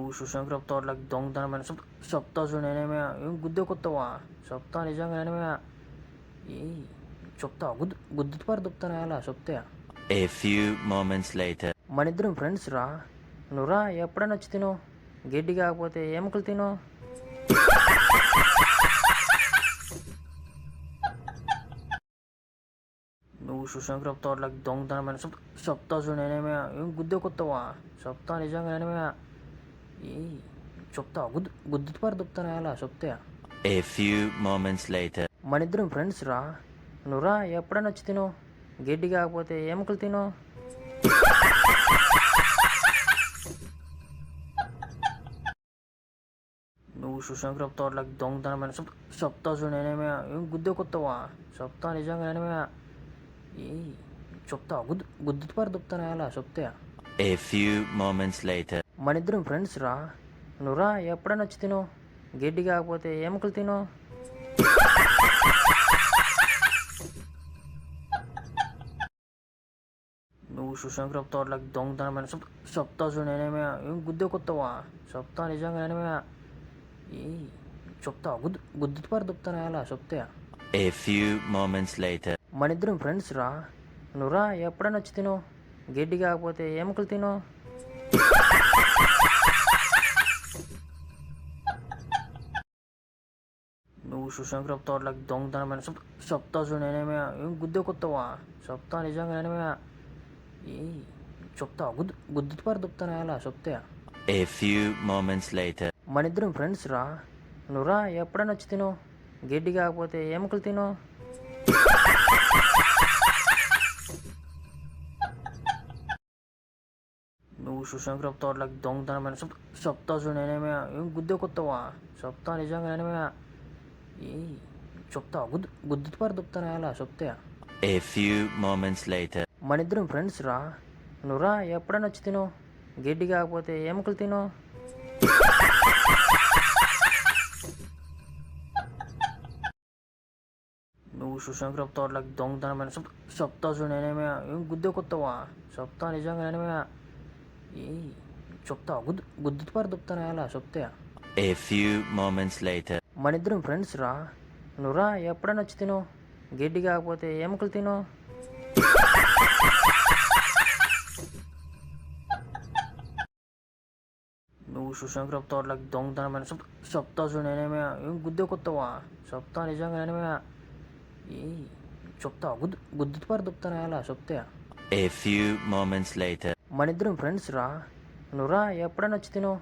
నువ్వు సుశంకరపు తోటలకు దొంగతనమైన చెప్తా చూడు నేనేమే ఏం గుద్దే కొత్తవా చెప్తా నిజంగా నేనేమే ఏ చెప్తా గుద్దు పారు దుప్తాను ఎలా చెప్తే. A few moments later. మన ఇద్దరం ఫ్రెండ్స్ రా, నువ్వురా ఎప్పుడైనా వచ్చి తిను, గడ్డి కాకపోతే ఎముకలు తిను. నువ్వు సుశంకరపు తోటలకు దొంగతనమైన చెప్తా చూడు నేనేమే ఏం గుద్దే కొత్తవా చెప్తా నిజంగా నేనేమే ఏ చెప్తా గుద్దు పారు దుప్తాను ఎలా చెప్తే. A few moments later. మన ఇద్దరం ఫ్రెండ్స్ రా, నువ్వురా ఎప్పుడైనా వచ్చి తిను, గడ్డి కాకపోతే ఎముకలు తిను. నువ్వు సుశంకరపు తోటలకు దొంగతనమైన చెప్తా చూడు నేనేమే ఏం గుద్దే కొత్తవా చెప్తా నిజంగా నేనేమే ఏ చెప్తా గుద్దు పారు దుప్తాను ఎలా చెప్తే. A few moments later. మన ఇద్దరం ఫ్రెండ్స్ రా, నువ్వురా ఎప్పుడైనా వచ్చి తిను, గడ్డి కాకపోతే ఎముకలు తిను. నువ్వు సుశంకరపు తోటలకు దొంగతనమైన చెప్తా చూడు నేనేమే ఏం గుద్దే కొత్తవా చెప్తా నిజంగా నేనేమే ఏ చెప్తా గుద్దు పారు దుప్తాను ఎలా చెప్తే. A few moments later. మన ఇద్దరం ఫ్రెండ్స్ రా, నువ్వురా ఎప్పుడైనా వచ్చి తిను, గడ్డి కాకపోతే ఎముకలు తిను. నువ్వు సుశంకరపు తోటలకు దొంగతనమైన చెప్తా చూడు నేనేమే ఏం గుద్దే కొత్తవా చెప్తా నిజంగా నేనేమే ఏ చెప్తా గుద్దు పారు దుప్తాను ఎలా చెప్తే. A few moments later. మన ఇద్దరం ఫ్రెండ్స్ రా, నువ్వురా ఎప్పుడైనా వచ్చి తిను, గడ్డి కాకపోతే ఎముకలు తిను. నువ్వు సుశంకరపు తోటలకు దొంగతనమైన చెప్తా చూడు నేనేమే ఏం గుద్దే కొత్తవా చెప్తా నిజంగా నేనేమే ఏ చెప్తా గుద్దు పారు దుప్తాను ఎలా చెప్తే. A few moments later. మన ఇద్దరం ఫ్రెండ్స్ రా, నువ్వురా ఎప్పుడైనా వచ్చి తిను, గడ్డి కాకపోతే ఎముకలు తిను. నువ్వు సుశంకరపు తోటలకు దొంగతనమైన చెప్తా చూడు నేనేమే ఏం గుద్దే కొత్తవా చెప్తా నిజంగా నేనేమే ఏ చెప్తా గుద్దు పారు దుప్తాను ఎలా చెప్తే. A few moments later. మన ఇద్దరం ఫ్రెండ్స్ రా, నువ్వురా ఎప్పుడైనా వచ్చి తిను, గడ్డి కాకపోతే ఎముకలు తిను. నువ్వు సుశంకరపు తోటలకు దొంగతనమైన చెప్తా చూడు నేనేమే ఏం గుద్దే కొత్తవా చెప్తా నిజంగా నేనేమే ఏ చెప్తా గుద్దు పారు దుప్తాను ఎలా చెప్తే. A few moments later. మన ఇద్దరం ఫ్రెండ్స్ రా, నువ్వురా ఎప్పుడైనా వచ్చి తిను,